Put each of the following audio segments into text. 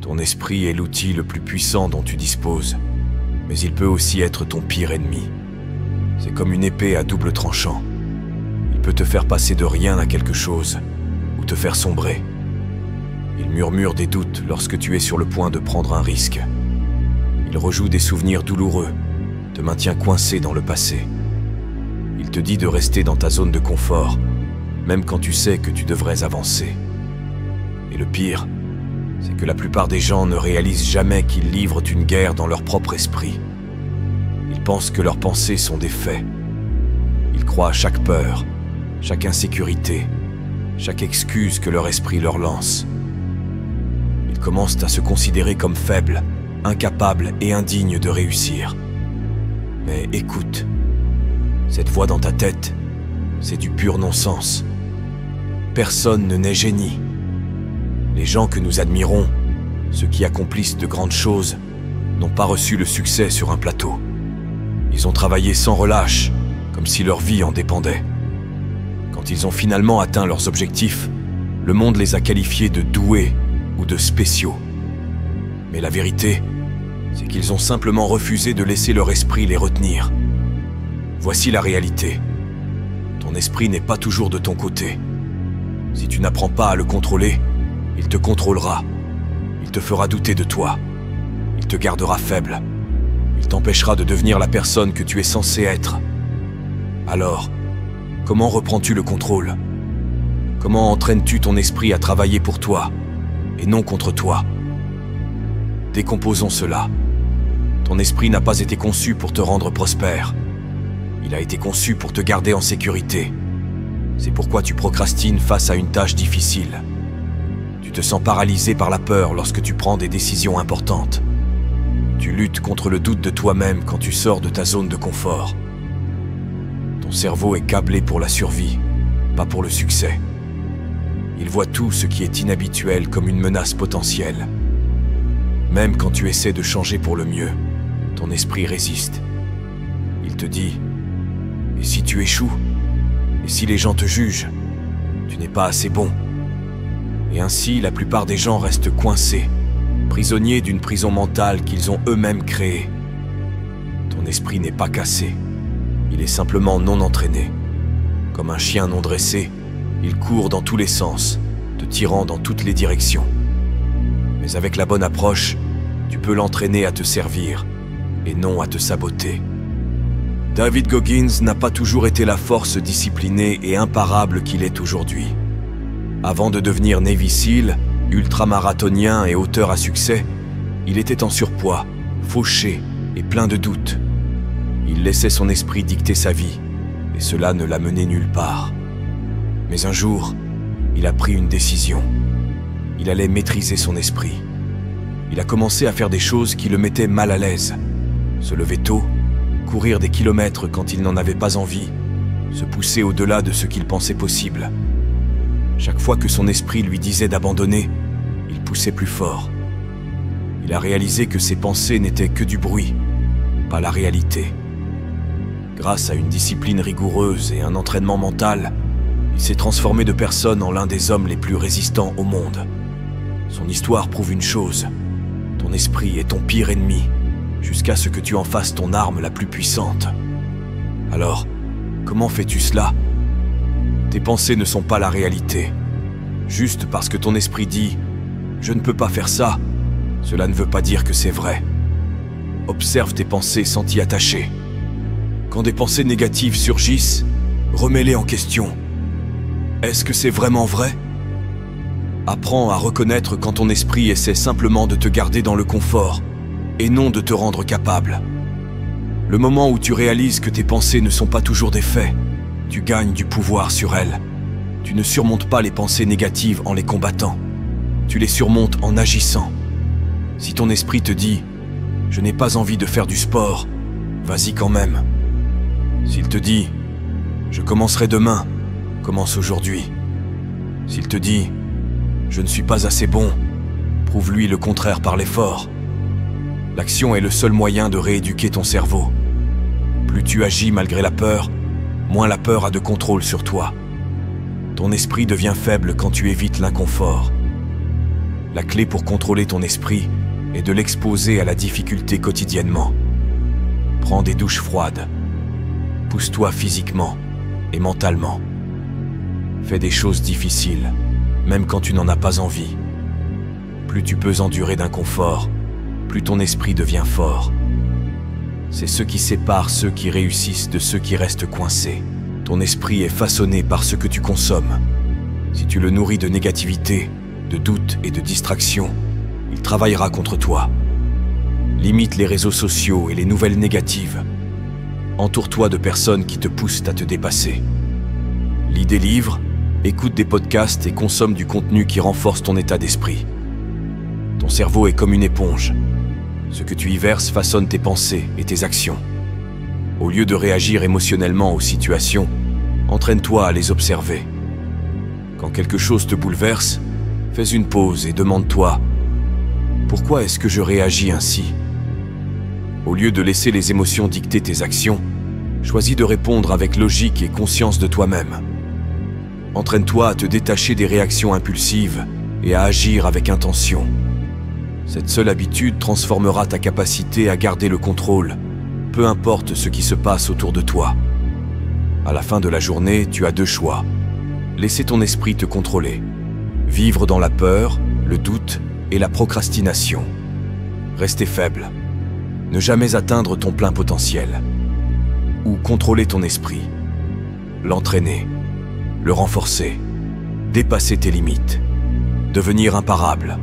Ton esprit est l'outil le plus puissant dont tu disposes, mais il peut aussi être ton pire ennemi. C'est comme une épée à double tranchant. Il peut te faire passer de rien à quelque chose, ou te faire sombrer. Il murmure des doutes lorsque tu es sur le point de prendre un risque. Il rejoue des souvenirs douloureux, te maintient coincé dans le passé. Il te dit de rester dans ta zone de confort, même quand tu sais que tu devrais avancer. Et le pire, c'est que la plupart des gens ne réalisent jamais qu'ils livrent une guerre dans leur propre esprit. Ils pensent que leurs pensées sont des faits. Ils croient à chaque peur, chaque insécurité, chaque excuse que leur esprit leur lance. Ils commencent à se considérer comme faibles, incapables et indignes de réussir. Mais écoute, cette voix dans ta tête, c'est du pur non-sens. Personne ne naît génie. Les gens que nous admirons, ceux qui accomplissent de grandes choses, n'ont pas reçu le succès sur un plateau. Ils ont travaillé sans relâche, comme si leur vie en dépendait. Quand ils ont finalement atteint leurs objectifs, le monde les a qualifiés de doués ou de spéciaux. Mais la vérité, c'est qu'ils ont simplement refusé de laisser leur esprit les retenir. Voici la réalité. Ton esprit n'est pas toujours de ton côté. Si tu n'apprends pas à le contrôler, il te contrôlera. Il te fera douter de toi. Il te gardera faible. Il t'empêchera de devenir la personne que tu es censé être. Alors, comment reprends-tu le contrôle? Comment entraînes-tu ton esprit à travailler pour toi et non contre toi? Décomposons cela. Ton esprit n'a pas été conçu pour te rendre prospère. Il a été conçu pour te garder en sécurité. C'est pourquoi tu procrastines face à une tâche difficile. Tu te sens paralysé par la peur lorsque tu prends des décisions importantes. Tu luttes contre le doute de toi-même quand tu sors de ta zone de confort. Ton cerveau est câblé pour la survie, pas pour le succès. Il voit tout ce qui est inhabituel comme une menace potentielle. Même quand tu essaies de changer pour le mieux, ton esprit résiste. Il te dit « Et si tu échoues? Et si les gens te jugent? Tu n'es pas assez bon. » Et ainsi, la plupart des gens restent coincés, prisonniers d'une prison mentale qu'ils ont eux-mêmes créée. Ton esprit n'est pas cassé, il est simplement non entraîné. Comme un chien non dressé, il court dans tous les sens, te tirant dans toutes les directions. Mais avec la bonne approche, tu peux l'entraîner à te servir, et non à te saboter. David Goggins n'a pas toujours été la force disciplinée et imparable qu'il est aujourd'hui. Avant de devenir Navy SEAL, ultramarathonien et auteur à succès, il était en surpoids, fauché et plein de doutes. Il laissait son esprit dicter sa vie, et cela ne l'a mené nulle part. Mais un jour, il a pris une décision. Il allait maîtriser son esprit. Il a commencé à faire des choses qui le mettaient mal à l'aise. Se lever tôt, courir des kilomètres quand il n'en avait pas envie, se pousser au-delà de ce qu'il pensait possible. Chaque fois que son esprit lui disait d'abandonner, il poussait plus fort. Il a réalisé que ses pensées n'étaient que du bruit, pas la réalité. Grâce à une discipline rigoureuse et un entraînement mental, il s'est transformé de personne en l'un des hommes les plus résistants au monde. Son histoire prouve une chose: ton esprit est ton pire ennemi, jusqu'à ce que tu en fasses ton arme la plus puissante. Alors, comment fais-tu cela? Tes pensées ne sont pas la réalité. Juste parce que ton esprit dit « Je ne peux pas faire ça », cela ne veut pas dire que c'est vrai. Observe tes pensées sans t'y attacher. Quand des pensées négatives surgissent, remets-les en question. Est-ce que c'est vraiment vrai? Apprends à reconnaître quand ton esprit essaie simplement de te garder dans le confort et non de te rendre capable. Le moment où tu réalises que tes pensées ne sont pas toujours des faits, tu gagnes du pouvoir sur elles. Tu ne surmontes pas les pensées négatives en les combattant. Tu les surmontes en agissant. Si ton esprit te dit « Je n'ai pas envie de faire du sport », vas-y quand même. S'il te dit « Je commencerai demain », commence aujourd'hui. S'il te dit « Je ne suis pas assez bon », prouve-lui le contraire par l'effort. L'action est le seul moyen de rééduquer ton cerveau. Plus tu agis malgré la peur, moins la peur a de contrôle sur toi. Ton esprit devient faible quand tu évites l'inconfort. La clé pour contrôler ton esprit est de l'exposer à la difficulté quotidiennement. Prends des douches froides. Pousse-toi physiquement et mentalement. Fais des choses difficiles, même quand tu n'en as pas envie. Plus tu peux endurer d'inconfort, plus ton esprit devient fort. C'est ce qui sépare ceux qui réussissent de ceux qui restent coincés. Ton esprit est façonné par ce que tu consommes. Si tu le nourris de négativité, de doute et de distraction, il travaillera contre toi. Limite les réseaux sociaux et les nouvelles négatives. Entoure-toi de personnes qui te poussent à te dépasser. Lis des livres, écoute des podcasts et consomme du contenu qui renforce ton état d'esprit. Ton cerveau est comme une éponge. Ce que tu y verses façonne tes pensées et tes actions. Au lieu de réagir émotionnellement aux situations, entraîne-toi à les observer. Quand quelque chose te bouleverse, fais une pause et demande-toi « Pourquoi est-ce que je réagis ainsi ?» Au lieu de laisser les émotions dicter tes actions, choisis de répondre avec logique et conscience de toi-même. Entraîne-toi à te détacher des réactions impulsives et à agir avec intention. Cette seule habitude transformera ta capacité à garder le contrôle, peu importe ce qui se passe autour de toi. À la fin de la journée, tu as deux choix. Laisser ton esprit te contrôler. Vivre dans la peur, le doute et la procrastination. Rester faible. Ne jamais atteindre ton plein potentiel. Ou contrôler ton esprit. L'entraîner. Le renforcer. Dépasser tes limites. Devenir imparable.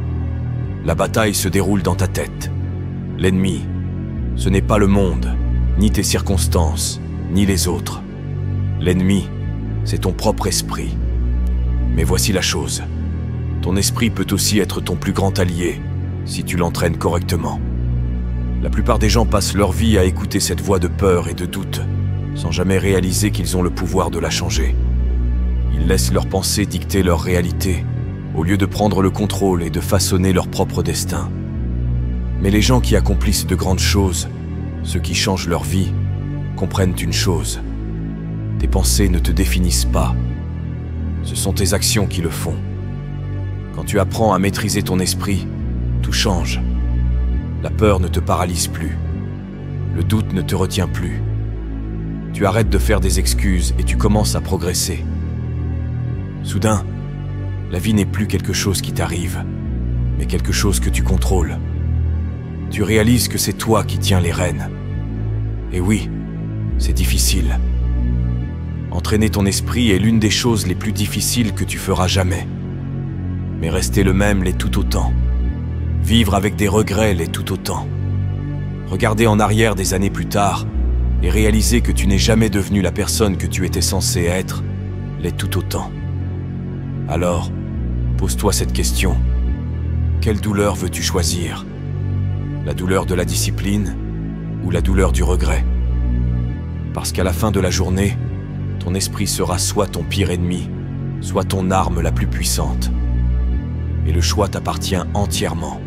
La bataille se déroule dans ta tête. L'ennemi, ce n'est pas le monde, ni tes circonstances, ni les autres. L'ennemi, c'est ton propre esprit. Mais voici la chose. Ton esprit peut aussi être ton plus grand allié, si tu l'entraînes correctement. La plupart des gens passent leur vie à écouter cette voix de peur et de doute, sans jamais réaliser qu'ils ont le pouvoir de la changer. Ils laissent leurs pensées dicter leur réalité, au lieu de prendre le contrôle et de façonner leur propre destin. Mais les gens qui accomplissent de grandes choses, ceux qui changent leur vie, comprennent une chose. Tes pensées ne te définissent pas. Ce sont tes actions qui le font. Quand tu apprends à maîtriser ton esprit, tout change. La peur ne te paralyse plus. Le doute ne te retient plus. Tu arrêtes de faire des excuses et tu commences à progresser. Soudain, la vie n'est plus quelque chose qui t'arrive, mais quelque chose que tu contrôles. Tu réalises que c'est toi qui tiens les rênes. Et oui, c'est difficile. Entraîner ton esprit est l'une des choses les plus difficiles que tu feras jamais. Mais rester le même l'est tout autant. Vivre avec des regrets l'est tout autant. Regarder en arrière des années plus tard et réaliser que tu n'es jamais devenu la personne que tu étais censé être l'est tout autant. Alors, pose-toi cette question. Quelle douleur veux-tu choisir ? La douleur de la discipline ou la douleur du regret ? Parce qu'à la fin de la journée, ton esprit sera soit ton pire ennemi, soit ton arme la plus puissante. Et le choix t'appartient entièrement.